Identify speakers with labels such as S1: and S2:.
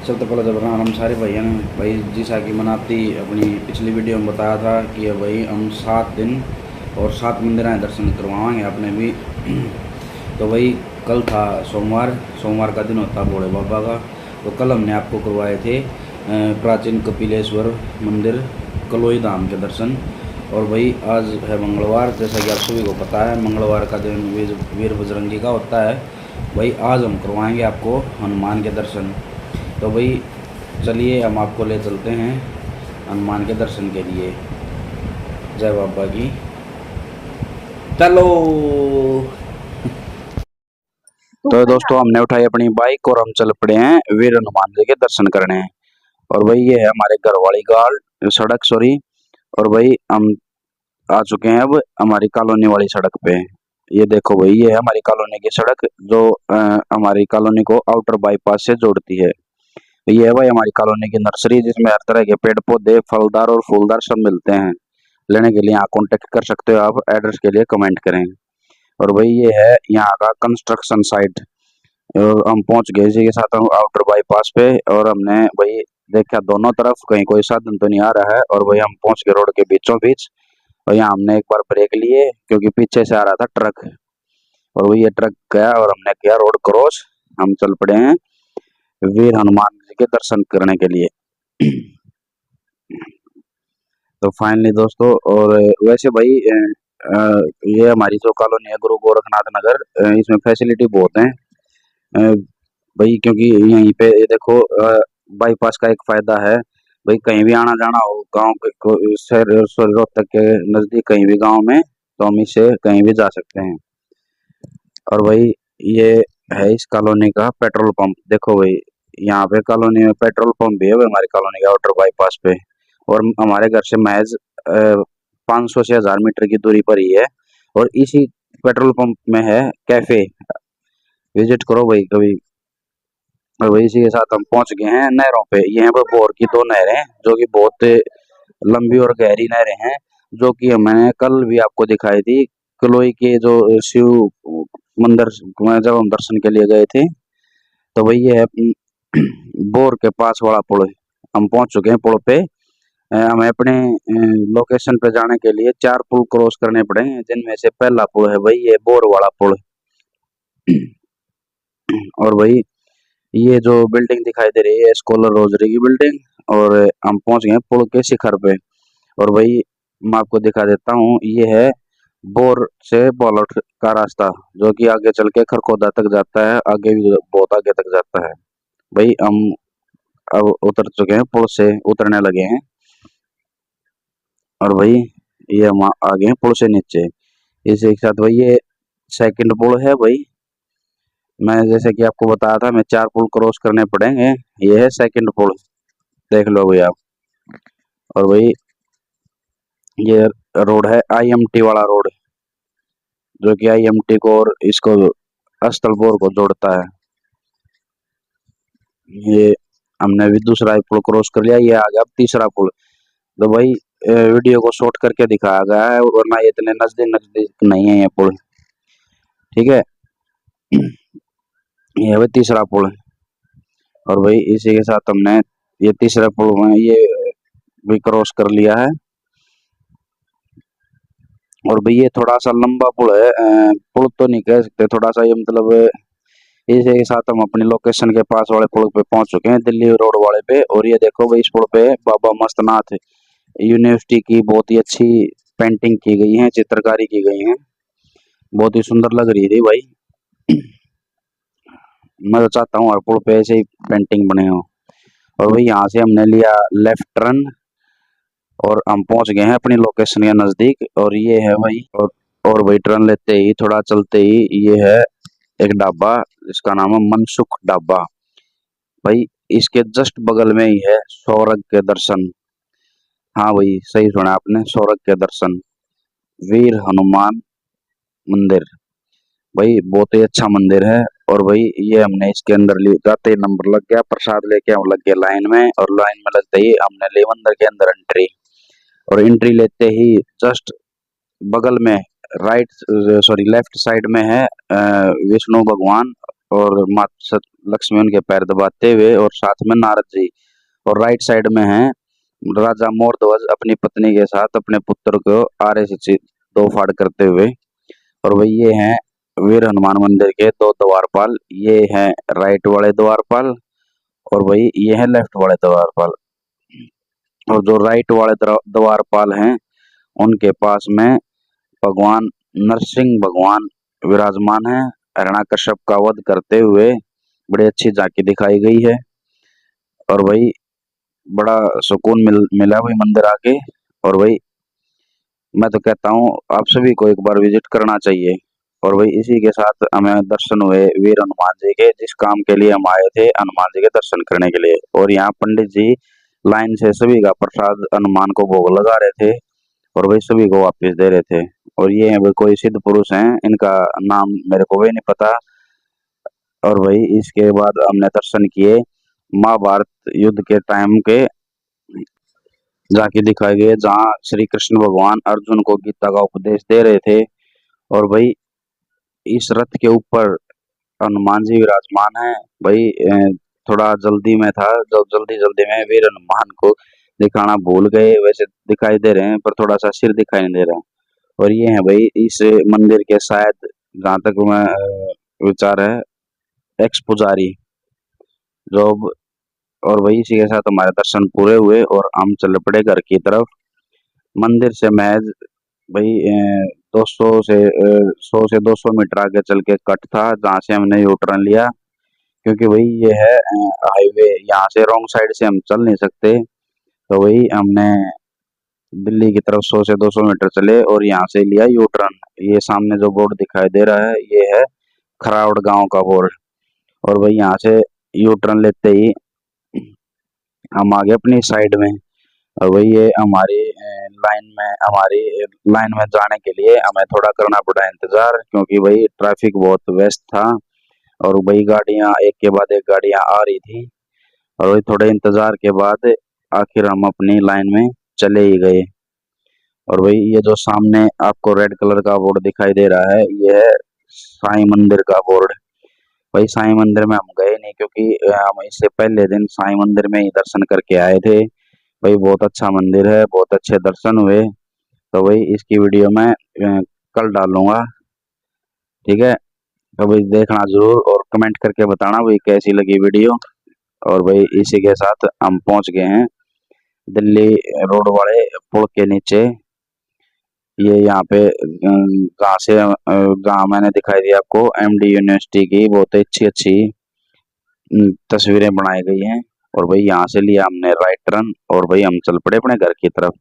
S1: सबसे पहले तो बना हम सारे भाइयों ने भाई जैसा कि मैंने आपकी अपनी पिछली वीडियो में बताया था कि भाई हम 7 दिन और 7 मंदिर दर्शन करवाएंगे अपने भी। तो भाई कल था सोमवार, सोमवार का दिन होता भोले बाबा का। तो कल हमने आपको करवाए थे प्राचीन कपिलेश्वर मंदिर कलोई धाम के दर्शन। और भाई आज है मंगलवार, जैसा कि आप सभी को पता है मंगलवार का दिन वीर बजरंगी का होता है। भाई आज हम करवाएंगे आपको हनुमान के दर्शन। तो भाई चलिए हम आपको ले चलते हैं हनुमान के दर्शन के लिए। जय बाबा की, चलो। तो दोस्तों हमने उठाई अपनी बाइक और हम चल पड़े हैं वीर हनुमान जी के दर्शन करने। और भाई ये है हमारे घर वाली गार्ड सड़क, सॉरी। और भाई हम आ चुके हैं अब हमारी कॉलोनी वाली सड़क पे। ये देखो भाई, ये है हमारी कॉलोनी की सड़क जो हमारी कॉलोनी को आउटर बाईपास से जोड़ती है। ये है भाई हमारी कॉलोनी की नर्सरी, जिसमें हर तरह के पेड़ पौधे फलदार और फूलदार सब मिलते हैं। लेने के लिए यहाँ कांटेक्ट कर सकते हो आप, एड्रेस के लिए कमेंट करें। और भाई ये है यहाँ का कंस्ट्रक्शन साइट। और हम पहुंच गए इसी के साथ हम आउटर बाईपास पे। और हमने भाई देखा दोनों तरफ कहीं कोई साधन तो नहीं आ रहा है। और भाई हम पहुंच गए रोड के बीचों बीच। और यहाँ हमने एक बार ब्रेक लिए क्योंकि पीछे से आ रहा था ट्रक। और वही ये ट्रक गया और हमने किया रोड क्रॉस। हम चल पड़े हैं वीर हनुमान जी के दर्शन करने के लिए। तो फाइनली दोस्तों, और वैसे भाई ये हमारी जो कॉलोनी है गुरु गोरखनाथ नगर, इसमें फैसिलिटी बहुत है भाई। क्योंकि यहीं पे ये देखो बाईपास का एक फायदा है भाई, कहीं भी आना जाना हो गांव के शहर रोहतक के नजदीक कहीं भी गांव में, तो हम इससे कहीं भी जा सकते हैं। और भाई ये है इस कॉलोनी का पेट्रोल पंप। देखो भाई यहाँ पे कॉलोनी में पेट्रोल पंप भी है भाई, हमारी कॉलोनी के आउटर बाईपास पे। और हमारे घर से महज 500 से 1000 मीटर की दूरी पर ही है। और इसी पेट्रोल पंप में है कैफे, विजिट करो भाई कभी। और भाई इसी के साथ हम पहुंच गए हैं नहरों पे। यहाँ पर बोर की 2 नहरें हैं जो कि बहुत लंबी और गहरी नहरें हैं, जो कि मैंने कल भी आपको दिखाई थी कलोई के जो शिव मंदिर में जब हम दर्शन के लिए गए थे। तो भाई ये है बोर के पास वाला पुल। हम पहुंच चुके हैं पुल पे। हमें अपने लोकेशन पे जाने के लिए 4 पुल क्रॉस करने पड़ेंगे, जिनमें से पहला पुल है भाई ये बोर वाला पुल। और भाई ये जो बिल्डिंग दिखाई दे रही है स्कॉलर रोजरी की बिल्डिंग। और हम पहुंच गए पुल के शिखर पे। और भाई मैं आपको दिखा देता हूँ, ये है बोर से बॉलट का रास्ता, जो कि आगे चल के खरखोदा तक जाता है, आगे भी बहुत आगे तक जाता है। भाई हम अब उतर चुके हैं, पुल से उतरने लगे हैं। और भाई ये हम आ गए हैं पुल से नीचे। इसी के साथ भाई ये सेकंड पुल है भाई। मैं जैसे कि आपको बताया था मैं 4 पुल क्रॉस करने पड़ेंगे, ये है सेकंड पुल, देख लो भाई आप। और भाई ये रोड है आईएमटी वाला रोड, जो कि आईएमटी को और इसको अस्तलपुर को जोड़ता है। ये हमने भी दूसरा पुल क्रॉस कर लिया, ये आ गया अब तीसरा पुल। तो भाई वीडियो को शॉर्ट करके दिखाया गया है, वरना ये इतने नजदीक नजदीक नहीं है ये पुल, ठीक है। ये है तीसरा पुल। और भाई इसी के साथ हमने ये तीसरा पुल में ये भी क्रॉस कर लिया है। और भाई ये थोड़ा सा लंबा पुल है, पुल तो नहीं कह सकते, थोड़ा सा ये मतलब इसी के साथ हम अपनी लोकेशन के पास वाले पुल पे पहुंच चुके हैं, दिल्ली रोड वाले पे। और ये देखो भाई इस पुल पे बाबा मस्तनाथ यूनिवर्सिटी की बहुत ही अच्छी पेंटिंग की गई है, चित्रकारी की गई है, बहुत ही सुंदर लग रही थी भाई। मैं तो चाहता हूँ हर पुल पे ऐसे ही पेंटिंग बने हो। और भाई यहाँ से हमने लिया लेफ्ट टर्न और हम पहुंच गए हैं अपनी लोकेशन के नजदीक। और ये है भाई, और भाई टर्न लेते ही थोड़ा चलते ही ये है एक ढाबा, जिसका नाम है मनसुख ढाबा। भाई इसके जस्ट बगल में ही है स्वर्ग के दर्शन। हाँ भाई सही सुना आपने, स्वर्ग के दर्शन वीर हनुमान मंदिर। भाई बहुत ही अच्छा मंदिर है। और भाई ये हमने इसके अंदर जाते ही नंबर लग गया, प्रसाद लेके हम लग गए लाइन में। और लाइन में लगते ही हमने ले मंदिर के अंदर एंट्री। और एंट्री लेते ही जस्ट बगल में राइट, सॉरी लेफ्ट साइड में है विष्णु भगवान और माता लक्ष्मी उनके पैर दबाते हुए, और साथ में नारद जी। और राइट साइड में है राजा मोरध्वज अपनी पत्नी के साथ अपने पुत्र को आरे से दो फाड़ करते हुए। और वही ये हैं वीर हनुमान मंदिर के दो द्वारपाल। ये हैं राइट वाले द्वारपाल, और वही ये है लेफ्ट वाले द्वारपाल। और जो राइट वाले द्वारपाल हैं उनके पास में भगवान नरसिंह भगवान विराजमान है, हिरण्यकश्यप का वध करते हुए। बड़ी अच्छी झांकी दिखाई गई है, और वही बड़ा सुकून मिला वही मंदिर आके। और वही मैं तो कहता हूँ आप सभी को एक बार विजिट करना चाहिए। और वही इसी के साथ हमें दर्शन हुए वीर हनुमान जी के, जिस काम के लिए हम आए थे हनुमान जी के दर्शन करने के लिए। और यहाँ पंडित जी लाइन से सभी का प्रसाद हनुमान को भोग लगा रहे थे, और वही सभी को वापस दे रहे थे। और ये है कोई सिद्ध पुरुष हैं, इनका नाम मेरे को भी नहीं पता। और वही इसके बाद हमने दर्शन किए महाभारत युद्ध के टाइम के जाके दिखाए गए, जहाँ श्री कृष्ण भगवान अर्जुन को गीता का उपदेश दे रहे थे। और भाई इस रथ के ऊपर हनुमान जी विराजमान है। भाई थोड़ा जल्दी में था, जो जल्दी जल्दी में वीर हनुमान को दिखाना भूल गए। वैसे दिखाई दे रहे हैं पर थोड़ा सा सिर दिखाई नहीं दे रहा। और ये है भाई इस मंदिर के शायद, जहाँ तक मैं विचार है, एक्स पुजारी जो। और वही इसी के साथ हमारे दर्शन पूरे हुए और हम चल पड़े घर की तरफ। मंदिर से महज भाई 200 से 100 से 200 मीटर आगे चल के कट था, जहाँ से हमने यू टर्न लिया। क्योंकि वही ये है हाईवे, यहाँ से रॉन्ग साइड से हम चल नहीं सकते। तो वही हमने दिल्ली की तरफ 100 से 200 मीटर चले और यहाँ से लिया यू टर्न। ये सामने जो बोर्ड दिखाई दे रहा है ये है खरावड़ गांव का बोर्ड। और वही यहाँ से यू टर्न लेते ही हम आगे अपनी साइड में। और वही ये हमारी लाइन में जाने के लिए हमें थोड़ा करना पड़ा इंतजार, क्योंकि वही ट्रैफिक बहुत व्यस्त था और वही गाड़ियां एक के बाद एक गाड़ियां आ रही थी। और वही थोड़े इंतजार के बाद आखिर हम अपनी लाइन में चले ही गए। और वही ये जो सामने आपको रेड कलर का बोर्ड दिखाई दे रहा है ये है साईं मंदिर का बोर्ड। वही साईं मंदिर में हम गए नहीं, क्योंकि हम इससे पहले दिन साईं मंदिर में ही दर्शन करके आए थे। भाई बहुत अच्छा मंदिर है, बहुत अच्छे दर्शन हुए। तो वही इसकी वीडियो मैं कल डालूंगा, ठीक है। तो भाई देखना जरूर और कमेंट करके बताना भाई कैसी लगी वीडियो। और भाई इसी के साथ हम पहुंच गए हैं दिल्ली रोड वाले पुल के नीचे। ये यहाँ पे जहाँ से जहाँ मैंने दिखाई दी आपको एमडी यूनिवर्सिटी की बहुत अच्छी अच्छी तस्वीरें बनाई गई हैं। और भाई यहाँ से लिया हमने राइट टर्न और भाई हम चल पड़े अपने घर की तरफ।